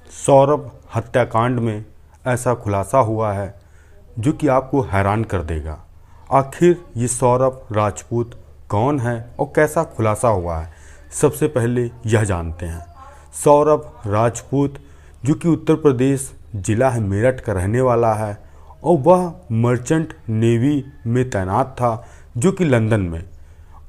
सौरभ हत्याकांड में ऐसा खुलासा हुआ है जो कि आपको हैरान कर देगा। आखिर ये सौरभ राजपूत कौन है और कैसा खुलासा हुआ है, सबसे पहले यह जानते हैं। सौरभ राजपूत जो कि उत्तर प्रदेश ज़िला है मेरठ का रहने वाला है और वह मर्चेंट नेवी में तैनात था जो कि लंदन में,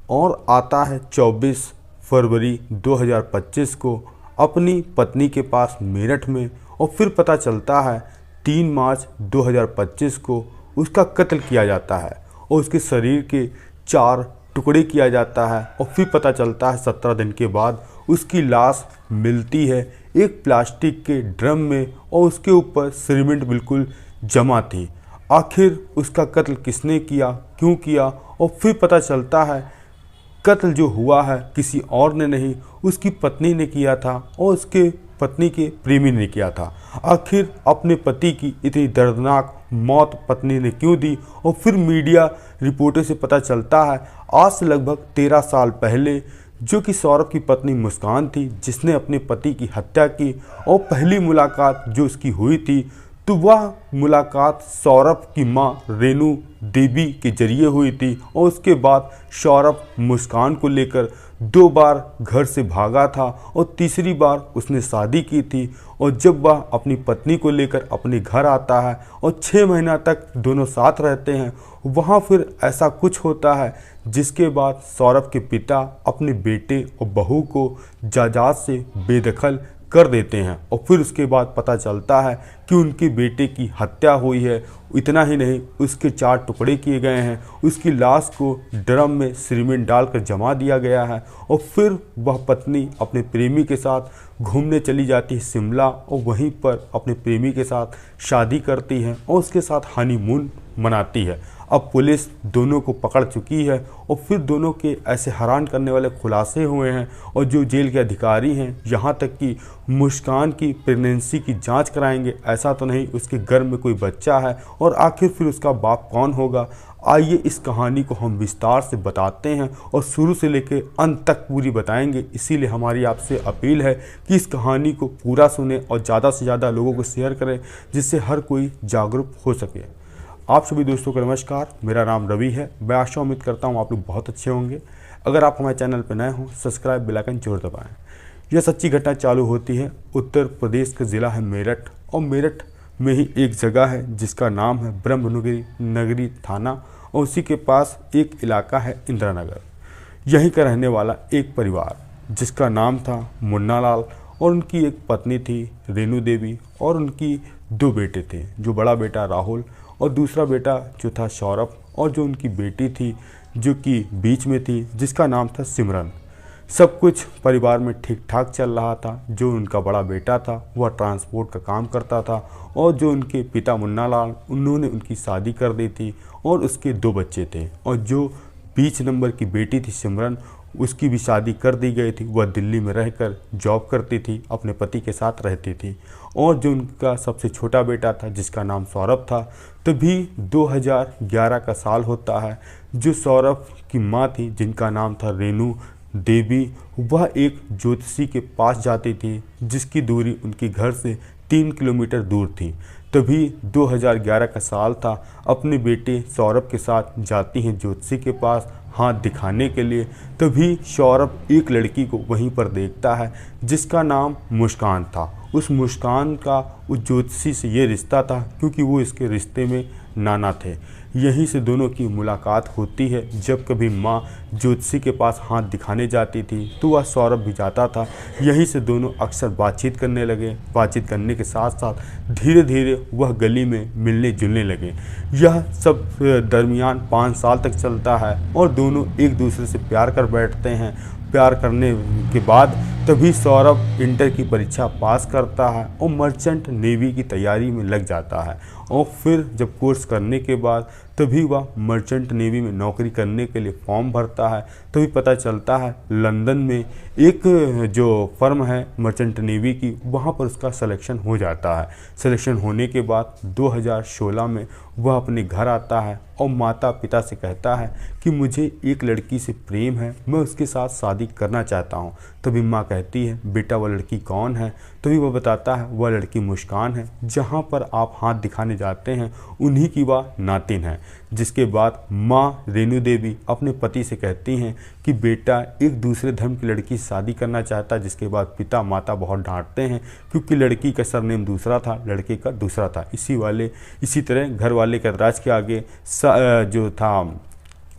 और आता है 24 फरवरी 2025 को अपनी पत्नी के पास मेरठ में, और फिर पता चलता है 3 मार्च 2025 को उसका कत्ल किया जाता है और उसके शरीर के 4 टुकड़े किया जाता है। और फिर पता चलता है 17 दिन के बाद उसकी लाश मिलती है एक प्लास्टिक के ड्रम में और उसके ऊपर सीमेंट बिल्कुल जमा थी। आखिर उसका कत्ल किसने किया, क्यों किया, और फिर पता चलता है कत्ल जो हुआ है किसी और ने नहीं, उसकी पत्नी ने किया था और उसके पत्नी के प्रेमी ने किया था। आखिर अपने पति की इतनी दर्दनाक मौत पत्नी ने क्यों दी, और फिर मीडिया रिपोर्टों से पता चलता है आज से लगभग 13 साल पहले जो कि सौरभ की पत्नी मुस्कान थी जिसने अपने पति की हत्या की, और पहली मुलाकात जो उसकी हुई थी तो वह मुलाकात सौरभ की मां रेनू देवी के जरिए हुई थी। और उसके बाद सौरभ मुस्कान को लेकर 2 बार घर से भागा था और तीसरी बार उसने शादी की थी। और जब वह अपनी पत्नी को लेकर अपने घर आता है और 6 महीना तक दोनों साथ रहते हैं, वहाँ फिर ऐसा कुछ होता है जिसके बाद सौरभ के पिता अपने बेटे और बहू को जायदाद से बेदखल कर देते हैं। और फिर उसके बाद पता चलता है कि उनके बेटे की हत्या हुई है। इतना ही नहीं, उसके 4 टुकड़े किए गए हैं, उसकी लाश को ड्रम में सीमेंट डालकर जमा दिया गया है। और फिर वह पत्नी अपने प्रेमी के साथ घूमने चली जाती है शिमला, और वहीं पर अपने प्रेमी के साथ शादी करती है और उसके साथ हनीमून मनाती है। अब पुलिस दोनों को पकड़ चुकी है और फिर दोनों के ऐसे हैरान करने वाले खुलासे हुए हैं। और जो जेल के अधिकारी हैं यहाँ तक कि मुस्कान की प्रेगनेंसी की जांच कराएंगे, ऐसा तो नहीं उसके गर्भ में कोई बच्चा है, और आखिर फिर उसका बाप कौन होगा। आइए इस कहानी को हम विस्तार से बताते हैं और शुरू से लेकर अंत तक पूरी बताएंगे। इसीलिए हमारी आपसे अपील है कि इस कहानी को पूरा सुने और ज़्यादा से ज़्यादा लोगों को शेयर करें जिससे हर कोई जागरूक हो सके। आप सभी दोस्तों को नमस्कार, मेरा नाम रवि है। मैं आशा उम्मीद करता हूँ आप लोग बहुत अच्छे होंगे। अगर आप हमारे चैनल पर नए हों, सब्सक्राइब बेल आइकन जरूर दबाएं। यह सच्ची घटना चालू होती है उत्तर प्रदेश का ज़िला है मेरठ, और मेरठ में ही एक जगह है जिसका नाम है ब्रह्मनगरी नगरी थाना, और उसी के पास एक इलाका है इंदिरा नगर। यहीं का रहने वाला एक परिवार जिसका नाम था मुन्ना लाल, और उनकी एक पत्नी थी रेनू देवी, और उनकी 2 बेटे थे, जो बड़ा बेटा राहुल और दूसरा बेटा जो था सौरभ, और जो उनकी बेटी थी जो कि बीच में थी जिसका नाम था सिमरन। सब कुछ परिवार में ठीक ठाक चल रहा था। जो उनका बड़ा बेटा था वह ट्रांसपोर्ट का काम करता था, और जो उनके पिता मुन्ना लाल उन्होंने उनकी शादी कर दी थी और उसके 2 बच्चे थे। और जो बीच नंबर की बेटी थी सिमरन, उसकी भी शादी कर दी गई थी। वह दिल्ली में रहकर जॉब करती थी, अपने पति के साथ रहती थी। और जो उनका सबसे छोटा बेटा था जिसका नाम सौरभ था, तभी 2011 का साल होता है। जो सौरभ की माँ थी जिनका नाम था रेनू देवी, वह एक ज्योतिषी के पास जाती थी जिसकी दूरी उनके घर से 3 किलोमीटर दूर थी। तभी 2011 का साल था। अपने बेटे सौरभ के साथ जाती हैं ज्योतिषी के पास हाथ दिखाने के लिए। तभी सौरभ एक लड़की को वहीं पर देखता है जिसका नाम मुस्कान था। उस मुस्कान का उस ज्योतिषी से ये रिश्ता था क्योंकि वो इसके रिश्ते में नाना थे। यहीं से दोनों की मुलाकात होती है। जब कभी माँ ज्योतिषी के पास हाथ दिखाने जाती थी तो वह सौरभ भी जाता था। यहीं से दोनों अक्सर बातचीत करने लगे। बातचीत करने के साथ साथ धीरे धीरे वह गली में मिलने जुलने लगे। यह सब दरमियान 5 साल तक चलता है और दोनों एक दूसरे से प्यार कर बैठते हैं। प्यार करने के बाद तभी सौरभ इंटर की परीक्षा पास करता है और मर्चेंट नेवी की तैयारी में लग जाता है। और फिर जब कोर्स करने के बाद तभी वह मर्चेंट नेवी में नौकरी करने के लिए फॉर्म भरता है। तभी पता चलता है लंदन में एक जो फर्म है मर्चेंट नेवी की, वहाँ पर उसका सिलेक्शन हो जाता है। सिलेक्शन होने के बाद 2016 में वह अपने घर आता है और माता पिता से कहता है कि मुझे एक लड़की से प्रेम है, मैं उसके साथ शादी करना चाहता हूँ। तभी माँ कहती है, बेटा वह लड़की कौन है? तभी वह बताता है वह लड़की मुस्कान है, जहाँ पर आप हाथ दिखाने जाते हैं उन्हीं की वह नातिन है। जिसके बाद माँ रेणु देवी अपने पति से कहती हैं कि बेटा एक दूसरे धर्म की लड़की से शादी करना चाहता है। जिसके बाद पिता माता बहुत डांटते हैं, क्योंकि लड़की का सरनेम दूसरा था, लड़के का दूसरा था। इसी तरह घर वाले के ऐतराज के आगे जो था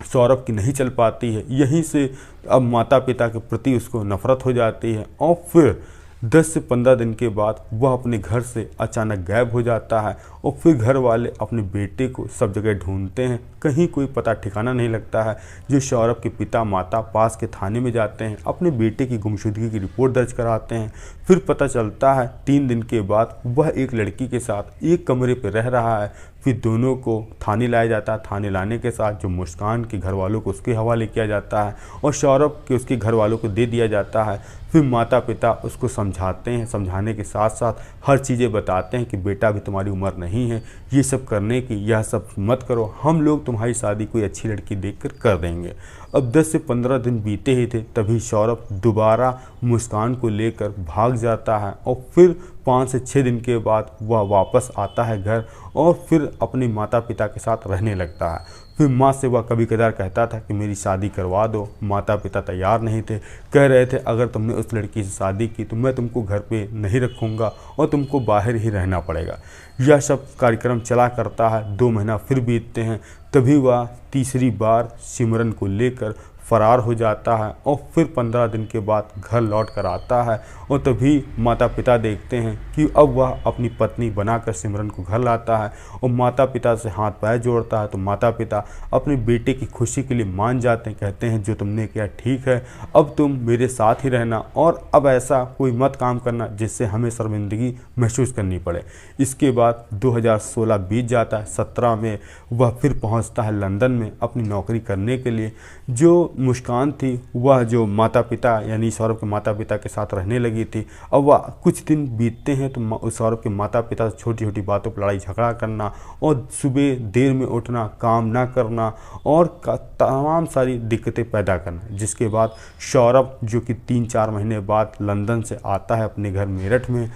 सौरभ की नहीं चल पाती है। यहीं से अब माता पिता के प्रति उसको नफरत हो जाती है, और फिर 10 से 15 दिन के बाद वह अपने घर से अचानक गायब हो जाता है। और फिर घर वाले अपने बेटे को सब जगह ढूंढते हैं, कहीं कोई पता ठिकाना नहीं लगता है। जो सौरभ के पिता माता पास के थाने में जाते हैं, अपने बेटे की गुमशुदगी की रिपोर्ट दर्ज कराते हैं। फिर पता चलता है 3 दिन के बाद वह एक लड़की के साथ एक कमरे पर रह रहा है। फिर दोनों को थाने लाया जाता है। थाने लाने के साथ जो मुस्कान के घर वालों को उसके हवाले किया जाता है, और सौरभ के उसके घर वालों को दे दिया जाता है। फिर माता पिता उसको समझाते हैं, समझाने के साथ साथ हर चीज़ें बताते हैं कि बेटा अभी तुम्हारी उम्र नहीं है ये सब करने की, यह सब मत करो, हम लोग तुम्हारी शादी कोई अच्छी लड़की देखकर कर देंगे। अब 10 से 15 दिन बीते ही थे, तभी सौरभ दोबारा मुस्कान को लेकर भाग जाता है। और फिर 5 से 6 दिन के बाद वह वापस आता है घर, और फिर अपने माता पिता के साथ रहने लगता है। फिर माँ से वह कभी कदार कहता था कि मेरी शादी करवा दो। माता पिता तैयार नहीं थे, कह रहे थे अगर तुमने उस लड़की से शादी की तो मैं तुमको घर पे नहीं रखूँगा और तुमको बाहर ही रहना पड़ेगा। यह सब कार्यक्रम चला करता है। 2 महीना फिर बीतते हैं, तभी वह तीसरी बार सिमरन को लेकर फरार हो जाता है। और फिर 15 दिन के बाद घर लौट कर आता है, और तभी माता पिता देखते हैं कि अब वह अपनी पत्नी बनाकर सिमरन को घर लाता है, और माता पिता से हाथ पैर जोड़ता है। तो माता पिता अपने बेटे की खुशी के लिए मान जाते हैं, कहते हैं जो तुमने किया ठीक है, अब तुम मेरे साथ ही रहना, और अब ऐसा कोई मत काम करना जिससे हमें शर्मिंदगी महसूस करनी पड़े। इसके बाद 2016 बीत जाता है। 17 में वह फिर पहुंचता है लंदन में अपनी नौकरी करने के लिए। जो मुस्कान थी वह जो माता पिता यानी सौरभ के माता पिता के साथ रहने लगी थी, अब वह कुछ दिन बीतते हैं तो सौरभ के माता पिता से छोटी छोटी बातों पर लड़ाई झगड़ा करना, और सुबह देर में उठना, काम ना करना, और तमाम सारी दिक्कतें पैदा करना। जिसके बाद सौरभ जो कि 3-4 महीने बाद लंदन से आता है अपने घर मेरठ में,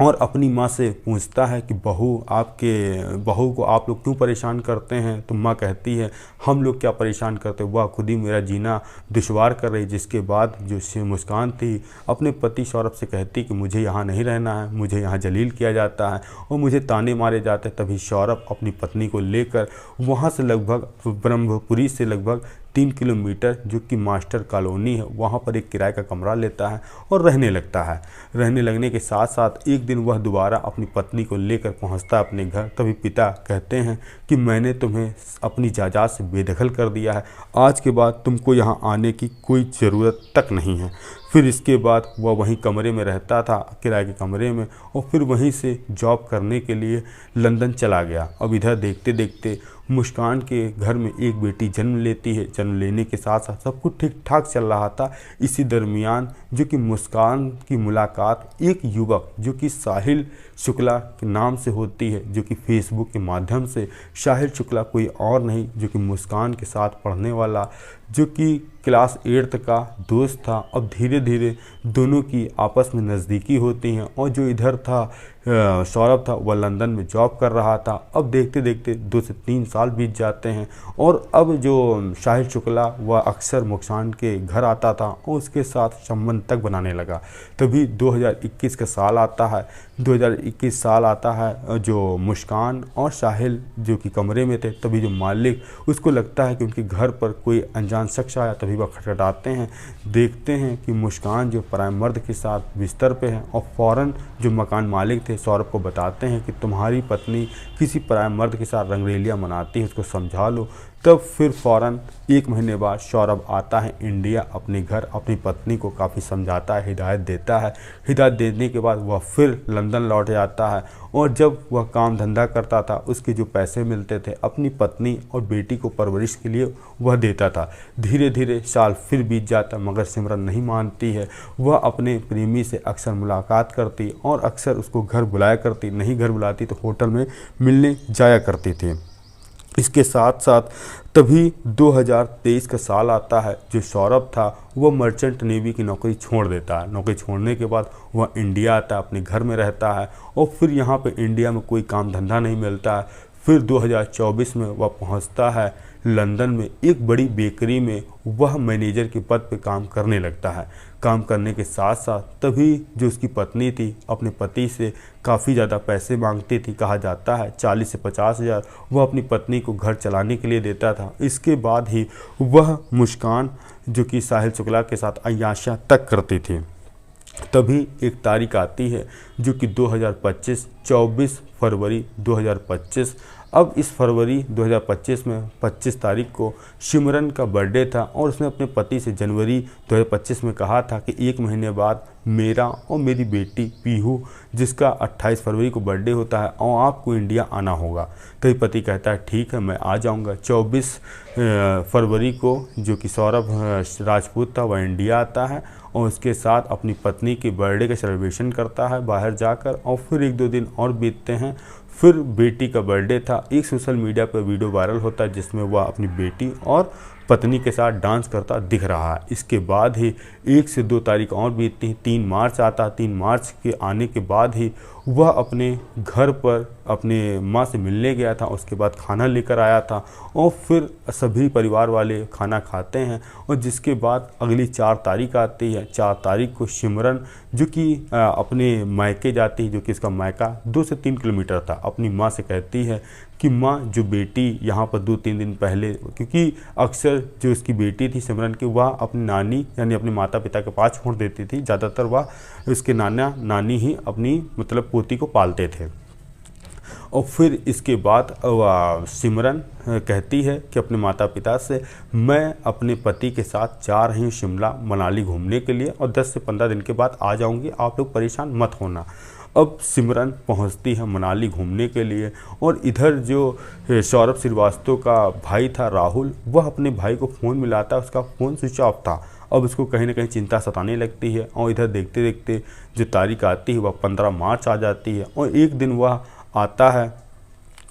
और अपनी माँ से पूछता है कि बहू को आप लोग क्यों परेशान करते हैं? तो माँ कहती है हम लोग क्या परेशान करते, वह खुद ही मेरा जीना दुश्वार कर रही। जिसके बाद जो मुस्कान थी अपने पति सौरभ से कहती कि मुझे यहाँ नहीं रहना है, मुझे यहाँ जलील किया जाता है और मुझे ताने मारे जाते हैं। तभी सौरभ अपनी पत्नी को लेकर वहाँ से लगभग ब्रह्मपुरी से लगभग 3 किलोमीटर जो कि मास्टर कॉलोनी है वहाँ पर एक किराए का कमरा लेता है और रहने लगता है। रहने लगने के साथ साथ एक दिन वह दोबारा अपनी पत्नी को लेकर पहुँचता है अपने घर। तभी पिता कहते हैं कि मैंने तुम्हें अपनी जायदाद से बेदखल कर दिया है, आज के बाद तुमको यहाँ आने की कोई ज़रूरत तक नहीं है। फिर इसके बाद वह वहीं कमरे में रहता था, किराए के कमरे में, और फिर वहीं से जॉब करने के लिए लंदन चला गया। अब इधर देखते देखते मुस्कान के घर में एक बेटी जन्म लेती है। जन्म लेने के साथ साथ सब कुछ ठीक ठाक चल रहा था। इसी दरमियान जो कि मुस्कान की मुलाकात एक युवक जो कि साहिल शुक्ला के नाम से होती है, जो कि फेसबुक के माध्यम से, साहिल शुक्ला कोई और नहीं जो कि मुस्कान के साथ पढ़ने वाला जो कि क्लास 8 का दोस्त था। अब धीरे धीरे दोनों की आपस में नज़दीकी होती हैं, और जो इधर था सौरभ था वह लंदन में जॉब कर रहा था। अब देखते देखते 2 से 3 साल बीत जाते हैं, और अब जो साहिल शुक्ला वह अक्सर मुस्कान के घर आता था और उसके साथ संबंध तक बनाने लगा। तभी 2021 का साल आता है। 2021 साल आता है, जो मुस्कान और साहिल जो कि कमरे में थे, तभी जो मालिक उसको लगता है कि उनके घर पर कोई अनजान शख्स आया। तभी वह खटखटाते हैं, देखते हैं कि मुस्कान जो पराए मर्द के साथ बिस्तर पे है, और फ़ौरन जो मकान मालिक थे सौरभ को बताते हैं कि तुम्हारी पत्नी किसी पराए मर्द के साथ रंगरेलियाँ मनाती है, उसको समझा लो। तब फिर फ़ौरन 1 महीने बाद सौरभ आता है इंडिया अपने घर, अपनी पत्नी को काफ़ी समझाता है, हिदायत देता है। हिदायत देने के बाद वह फिर लंदन लौट जाता है, और जब वह काम धंधा करता था उसके जो पैसे मिलते थे अपनी पत्नी और बेटी को परवरिश के लिए वह देता था। धीरे धीरे साल फिर बीत जाता, मगर सिमरन नहीं मानती है। वह अपने प्रेमी से अक्सर मुलाकात करती और अक्सर उसको घर बुलाया करती, नहीं घर बुलाती तो होटल में मिलने जाया करती थी। इसके साथ साथ तभी 2023 का साल आता है। जो सौरभ था वह मर्चेंट नेवी की नौकरी छोड़ देता है। नौकरी छोड़ने के बाद वह इंडिया आता है, अपने घर में रहता है और फिर यहाँ पे इंडिया में कोई काम धंधा नहीं मिलता है। फिर 2024 में वह पहुँचता है लंदन में एक बड़ी बेकरी में, वह मैनेजर के पद पे काम करने लगता है। काम करने के साथ साथ तभी जो उसकी पत्नी थी अपने पति से काफ़ी ज़्यादा पैसे मांगती थी। कहा जाता है 40 से 50 हज़ार वह अपनी पत्नी को घर चलाने के लिए देता था। इसके बाद ही वह मुस्कान जो कि साहिल शुक्ला के साथ अय्याशियाँ तक करती थी। तभी एक तारीख आती है जो कि 2025 24 फरवरी 2025। अब इस फरवरी 2025 में 25 तारीख को सिमरन का बर्थडे था और उसने अपने पति से जनवरी 2025 में कहा था कि 1 महीने बाद मेरा और मेरी बेटी पीहू जिसका 28 फरवरी को बर्थडे होता है और आपको इंडिया आना होगा। तभी पति कहता है ठीक है मैं आ जाऊंगा। 24 फरवरी को जो कि सौरभ राजपूत था वह इंडिया आता है और उसके साथ अपनी पत्नी के बर्थडे का सेलिब्रेशन करता है बाहर जाकर। और फिर 1-2 दिन और बीतते हैं। फिर बेटी का बर्थडे था। एक सोशल मीडिया पर वीडियो वायरल होता है जिसमें वह अपनी बेटी और पत्नी के साथ डांस करता दिख रहा है। इसके बाद ही 1 से 2 तारीख और बीतती है। 3 मार्च आता। 3 मार्च के आने के बाद ही वह अपने घर पर अपने माँ से मिलने गया था। उसके बाद खाना लेकर आया था और फिर सभी परिवार वाले खाना खाते हैं और जिसके बाद अगली 4 तारीख आती है। 4 तारीख को सिमरन जो कि अपने मायके जाती है, जो कि इसका मायका 2 से 3 किलोमीटर था। अपनी माँ से कहती है कि माँ जो बेटी यहाँ पर 2-3 दिन पहले, क्योंकि अक्सर जो इसकी बेटी थी सिमरन की वह अपनी नानी यानी अपने माता पिता के पास छोड़ देती थी। ज़्यादातर वह उसके नाना नानी ही अपनी मतलब पोती को पालते थे। और फिर इसके बाद सिमरन कहती है कि अपने माता पिता से मैं अपने पति के साथ जा रही हूँ शिमला मनाली घूमने के लिए और 10 से 15 दिन के बाद आ जाऊँगी, आप लोग परेशान मत होना। अब सिमरन पहुंचती है मनाली घूमने के लिए और इधर जो सौरभ श्रीवास्तव का भाई था राहुल, वह अपने भाई को फ़ोन मिलाता है, उसका फ़ोन स्विच ऑफ था। अब उसको कहीं ना कहीं चिंता सताने लगती है और इधर देखते देखते जो तारीख आती है वह 15 मार्च आ जाती है। और एक दिन वह आता है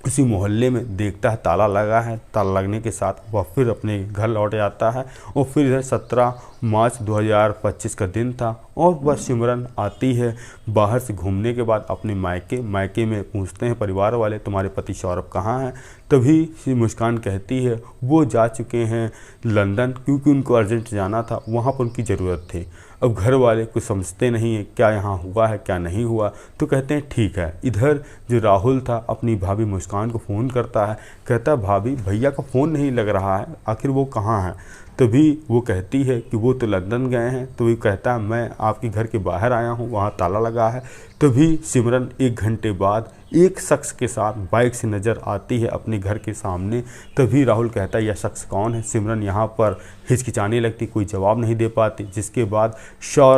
उसी मोहल्ले में, देखता है ताला लगा है। ताला लगने के साथ वह फिर अपने घर लौट जाता है और फिर इधर 17 मार्च 2025 का दिन था और वह सिमरन आती है बाहर से घूमने के बाद अपने मायके में पूछते हैं परिवार वाले तुम्हारे पति सौरभ कहाँ हैं। तभी मुस्कान कहती है वो जा चुके हैं लंदन, क्योंकि उनको अर्जेंट जाना था, वहाँ पर उनकी ज़रूरत थी। अब घर वाले कुछ समझते नहीं है क्या यहाँ हुआ है क्या नहीं हुआ, तो कहते हैं ठीक है। इधर जो राहुल था अपनी भाभी मुस्कान को फ़ोन करता है, कहता है भाभी भैया का फ़ोन नहीं लग रहा है, आखिर वो कहाँ है। तभी वो कहती है कि वो तो लंदन गए हैं। तो वो कहता है मैं आपके घर के बाहर आया हूँ, वहाँ ताला लगा है। तभी सिमरन 1 घंटे बाद एक शख्स के साथ बाइक से नज़र आती है अपने घर के सामने। तभी राहुल कहता है यह शख्स कौन है। सिमरन यहाँ पर हिचकिचाने लगती, कोई जवाब नहीं दे पाती। जिसके बाद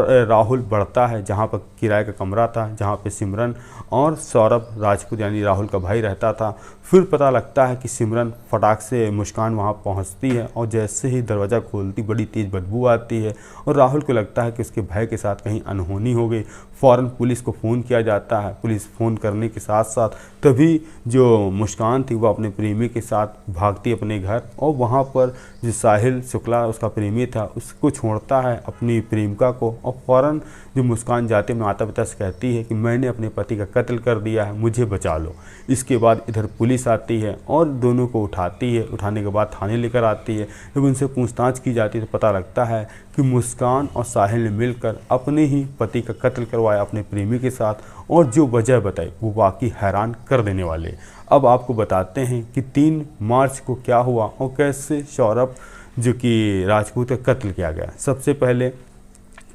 राहुल बढ़ता है जहाँ पर किराए का कमरा था, जहाँ पे सिमरन और सौरभ राजपूत यानी राहुल का भाई रहता था। फिर पता लगता है कि सिमरन फटाक से मुस्कान वहाँ पहुँचती है और जैसे ही दरवाज़ा खोलती बड़ी तेज़ बदबू आती है और राहुल को लगता है कि उसके भाई के साथ कहीं अनहोनी हो गई। फ़ौरन पुलिस को फ़ोन किया जाता है। पुलिस फ़ोन करने के साथ साथ तभी जो मुस्कान थी वह अपने प्रेमी के साथ भागती अपने घर और वहाँ पर जो साहिल शुक्ला उसका प्रेमी था उसको छोड़ता है अपनी प्रेमिका को। और फ़ौरन जो मुस्कान जाते माता पिता से कहती है कि मैंने अपने पति का कत्ल कर दिया है, मुझे बचा लो। इसके बाद इधर पुलिस आती है और दोनों को उठाती है। उठाने के बाद थाने लेकर आती है। जब उनसे पूछताछ की जाती है तो पता लगता है कि मुस्कान और साहिल ने मिलकर अपने ही पति का कत्ल करवाया अपने प्रेमी के साथ, और जो वजह बताई वो वाकई हैरान कर देने वाले। अब आपको बताते हैं कि 3 मार्च को क्या हुआ और कैसे सौरभ जो कि राजपूत का कत्ल किया गया। सबसे पहले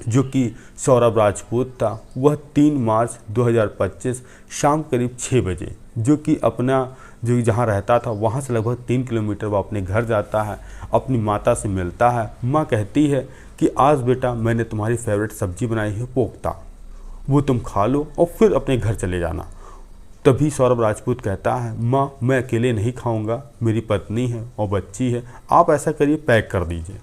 जो कि सौरभ राजपूत था वह 3 मार्च 2025 शाम करीब 6 बजे जो कि अपना जो जहाँ रहता था वहाँ से लगभग 3 किलोमीटर वो अपने घर जाता है, अपनी माता से मिलता है। माँ कहती है कि आज बेटा मैंने तुम्हारी फेवरेट सब्जी बनाई है पोख्ता, वो तुम खा लो और फिर अपने घर चले जाना। तभी सौरभ राजपूत कहता है माँ मैं अकेले नहीं खाऊंगा, मेरी पत्नी है और बच्ची है, आप ऐसा करिए पैक कर दीजिए।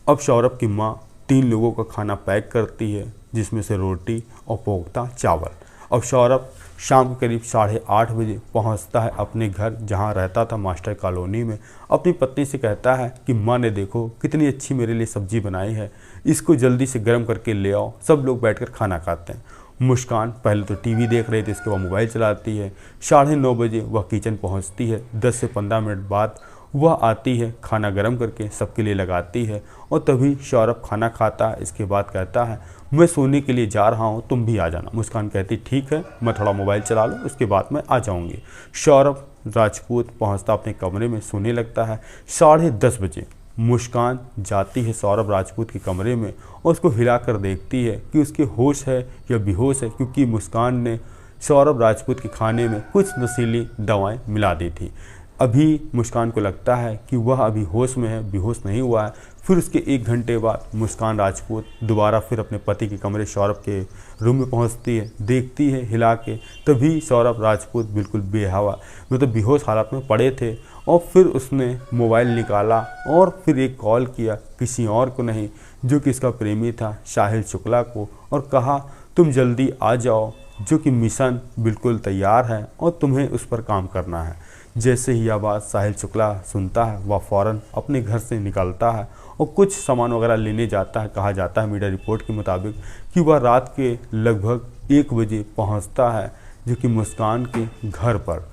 अब सौरभ की माँ 3 लोगों का खाना पैक करती है जिसमें से रोटी और पोख्ता चावल। अब सौरभ शाम के करीब 8:30 बजे पहुंचता है अपने घर जहां रहता था मास्टर कॉलोनी में। अपनी पत्नी से कहता है कि माँ ने देखो कितनी अच्छी मेरे लिए सब्जी बनाई है, इसको जल्दी से गर्म करके ले आओ, सब लोग बैठकर खाना खाते हैं। मुस्कान पहले तो टीवी देख रही थी, इसके बाद मोबाइल चलाती है। 9:30 बजे वह किचन पहुंचती है। 10 से 15 मिनट बाद वह आती है, खाना गर्म करके सबके लिए लगाती है और तभी सौरभ खाना खाता है। इसके बाद कहता है मैं सोने के लिए जा रहा हूँ, तुम भी आ जाना। मुस्कान कहती ठीक है, मैं थोड़ा मोबाइल चला लूँ, उसके बाद मैं आ जाऊँगी। सौरभ राजपूत पहुँचता अपने कमरे में, सोने लगता है। 10:30 बजे मुस्कान जाती है सौरभ राजपूत के कमरे में और उसको हिलाकर देखती है कि उसके होश है या बेहोश है, क्योंकि मुस्कान ने सौरभ राजपूत के खाने में कुछ नशीली दवाएं मिला दी थी। अभी मुस्कान को लगता है कि वह अभी होश में है, बेहोश नहीं हुआ है। फिर उसके 1 घंटे बाद मुस्कान राजपूत दोबारा फिर अपने पति के कमरे सौरभ के रूम में पहुंचती है, देखती है हिला के, तभी सौरभ राजपूत बिल्कुल बेहवा मतलब बेहोश हालत में पड़े थे। और फिर उसने मोबाइल निकाला और फिर एक कॉल किया, किसी और को नहीं, जो कि इसका प्रेमी था साहिल शुक्ला को, और कहा तुम जल्दी आ जाओ, जो कि मिशन बिल्कुल तैयार है और तुम्हें उस पर काम करना है। जैसे ही यह बात साहिल शुक्ला सुनता है, वह फ़ौरन अपने घर से निकलता है और कुछ सामान वगैरह लेने जाता है। कहा जाता है मीडिया रिपोर्ट के मुताबिक कि वह रात के लगभग 1 बजे पहुंचता है, जो कि मुस्कान के घर पर।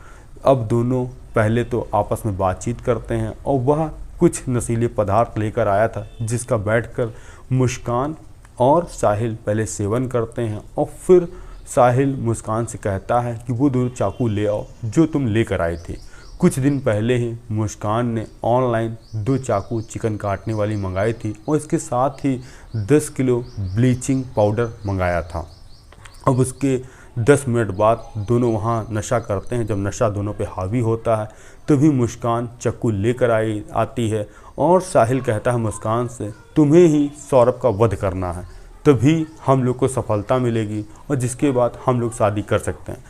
अब दोनों पहले तो आपस में बातचीत करते हैं और वह कुछ नशीले पदार्थ लेकर आया था, जिसका बैठकर मुस्कान और साहिल पहले सेवन करते हैं। और फिर साहिल मुस्कान से कहता है कि वो 2 चाकू ले आओ जो तुम लेकर आए थे। कुछ दिन पहले ही मुस्कान ने ऑनलाइन 2 चाकू चिकन काटने वाली मंगाई थी और इसके साथ ही 10 किलो ब्लीचिंग पाउडर मंगाया था। अब उसके 10 मिनट बाद दोनों वहाँ नशा करते हैं। जब नशा दोनों पे हावी होता है तभी मुस्कान चाकू लेकर आती है और साहिल कहता है मुस्कान से तुम्हें ही सौरभ का वध करना है, तभी हम लोग को सफलता मिलेगी और जिसके बाद हम लोग शादी कर सकते हैं।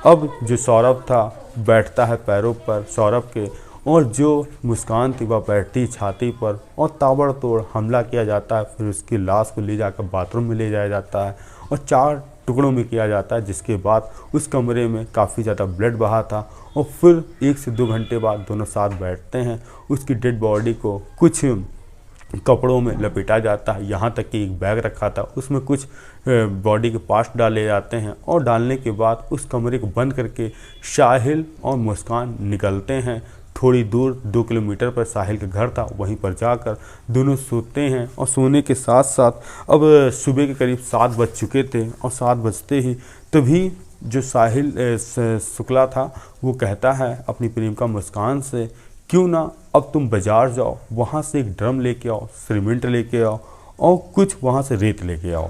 अब जो सौरभ था बैठता है पैरों पर सौरभ के, और जो मुस्कान थी वह बैठती छाती पर, और ताबड़तोड़ हमला किया जाता है। फिर उसकी लाश को ले जाकर बाथरूम में ले जाया जाता है और 4 टुकड़ों में किया जाता है, जिसके बाद उस कमरे में काफ़ी ज़्यादा ब्लड बहा था। और फिर 1 से 2 घंटे बाद दोनों साथ बैठते हैं। उसकी डेड बॉडी को कुछ कपड़ों में लपेटा जाता है, यहाँ तक कि एक बैग रखा था उसमें कुछ बॉडी के पार्ट्स डाले जाते हैं, और डालने के बाद उस कमरे को बंद करके साहिल और मुस्कान निकलते हैं। थोड़ी दूर 2 किलोमीटर पर साहिल का घर था, वहीं पर जाकर दोनों सोते हैं। और सोने के साथ साथ अब सुबह के करीब 7 बज चुके थे, और 7 बजते ही तभी जो साहिल शुक्ला था वो कहता है अपनी प्रेमिका मुस्कान से क्यों ना अब तुम बाज़ार जाओ, वहाँ से एक ड्रम लेके आओ, सीमेंट लेके आओ और कुछ वहाँ से रेत लेके आओ।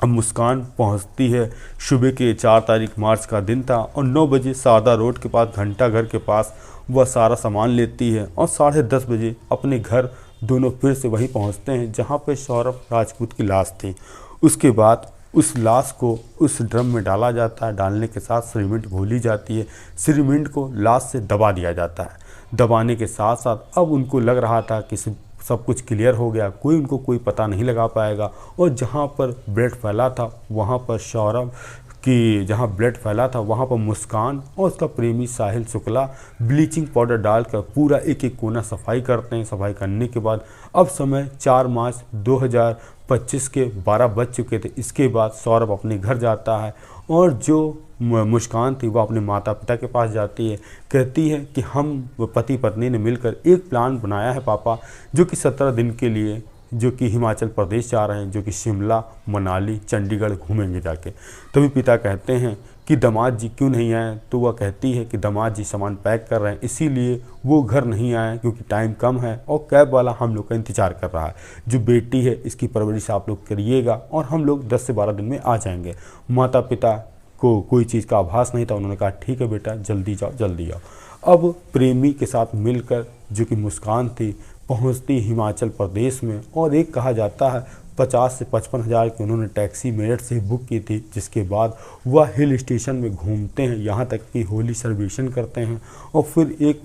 अब मुस्कान पहुँचती है। सुबह के 4 तारीख मार्च का दिन था और 9 बजे सादा रोड के पास घंटा घर के पास वह सारा सामान लेती है और 10:30 बजे अपने घर दोनों फिर से वहीं पहुँचते हैं जहाँ पर सौरभ राजपूत की लाश थी। उसके बाद उस लाश को उस ड्रम में डाला जाता है, डालने के साथ सीमेंट घोली जाती है, सीमेंट को लाश से दबा दिया जाता है। दबाने के साथ साथ अब उनको लग रहा था कि सब कुछ क्लियर हो गया, कोई पता नहीं लगा पाएगा। और जहाँ पर ब्लड फैला था वहाँ पर सौरभ की जहाँ ब्लड फैला था वहाँ पर मुस्कान और उसका प्रेमी साहिल शुक्ला ब्लीचिंग पाउडर डालकर पूरा एक कोना सफाई करते हैं। सफाई करने के बाद अब समय 4 मार्च 2025 के 12 बज चुके थे। इसके बाद सौरभ अपने घर जाता है और जो मुस्कान थी वह अपने माता पिता के पास जाती है। कहती है कि हम पति पत्नी ने मिलकर एक प्लान बनाया है पापा, जो कि 17 दिन के लिए जो कि हिमाचल प्रदेश जा रहे हैं, जो कि शिमला, मनाली, चंडीगढ़ घूमेंगे जाके। तभी पिता कहते हैं कि दामाद जी क्यों नहीं आए, तो वह कहती है कि दामाद जी सामान पैक कर रहे हैं इसीलिए वो घर नहीं आए, क्योंकि टाइम कम है और कैब वाला हम लोग का इंतज़ार कर रहा है। जो बेटी है इसकी परवरिश आप लोग करिएगा और हम लोग 10 से 12 दिन में आ जाएंगे। माता पिता को कोई चीज़ का आभास नहीं था, उन्होंने कहा ठीक है बेटा जल्दी जाओ जल्दी आओ। अब प्रेमी के साथ मिलकर जो कि मुस्कान थी पहुंचती हिमाचल प्रदेश में, और एक कहा जाता है 50 से 55 हज़ार की उन्होंने टैक्सी मेरठ से बुक की थी, जिसके बाद वह हिल स्टेशन में घूमते हैं, यहाँ तक कि होली सेलिब्रेशन करते हैं। और फिर एक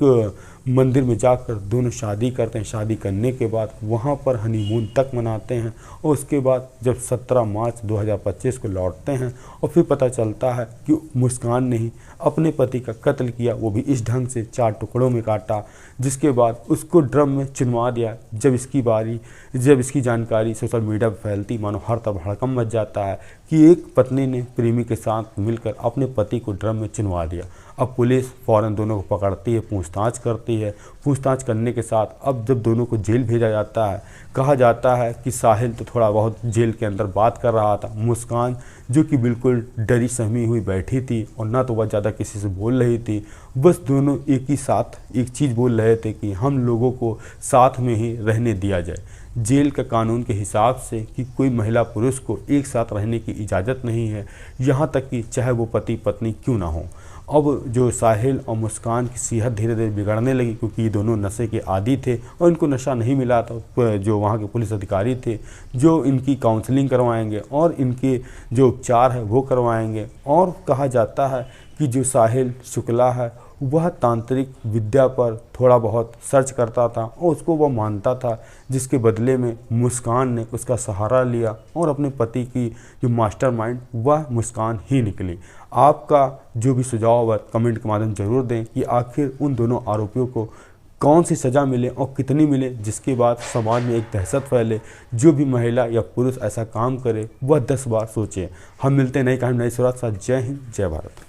मंदिर में जाकर दोनों शादी करते हैं। शादी करने के बाद वहाँ पर हनीमून तक मनाते हैं और उसके बाद जब 17 मार्च 2025 को लौटते हैं और फिर पता चलता है कि मुस्कान ने ही अपने पति का कत्ल किया, वो भी इस ढंग से 4 टुकड़ों में काटा, जिसके बाद उसको ड्रम में चिनवा दिया। जब इसकी जानकारी सोशल मीडिया पर फैलती, मानो हर तरफ हड़कंप मच जाता है कि एक पत्नी ने प्रेमी के साथ मिलकर अपने पति को ड्रम में चिनवा दिया। अब पुलिस फ़ौरन दोनों को पकड़ती है, पूछताछ करती है। पूछताछ करने के साथ अब जब दोनों को जेल भेजा जाता है, कहा जाता है कि साहिल तो थोड़ा बहुत जेल के अंदर बात कर रहा था, मुस्कान जो कि बिल्कुल डरी सहमी हुई बैठी थी और ना तो वह ज़्यादा किसी से बोल रही थी, बस दोनों एक ही साथ एक चीज़ बोल रहे थे कि हम लोगों को साथ में ही रहने दिया जाए। जेल का कानून के हिसाब से कि कोई महिला पुरुष को एक साथ रहने की इजाज़त नहीं है, यहाँ तक कि चाहे वो पति पत्नी क्यों ना हो। अब जो साहिल और मुस्कान की सेहत धीरे धीरे बिगड़ने लगी, क्योंकि ये दोनों नशे के आदी थे और इनको नशा नहीं मिला था। जो वहाँ के पुलिस अधिकारी थे जो इनकी काउंसलिंग करवाएंगे और इनके जो उपचार है वो करवाएंगे। और कहा जाता है कि जो साहिल शुक्ला है वह तांत्रिक विद्या पर थोड़ा बहुत सर्च करता था और उसको वह मानता था, जिसके बदले में मुस्कान ने उसका सहारा लिया और अपने पति की जो मास्टरमाइंड वह मुस्कान ही निकली। आपका जो भी सुझाव है कमेंट के माध्यम जरूर दें कि आखिर उन दोनों आरोपियों को कौन सी सज़ा मिले और कितनी मिले, जिसके बाद समाज में एक दहशत फैले। जो भी महिला या पुरुष ऐसा काम करे वह 10 बार सोचे। हम मिलते हैं नई कहानी नई सुराग साथ। जय हिंद, जय भारत।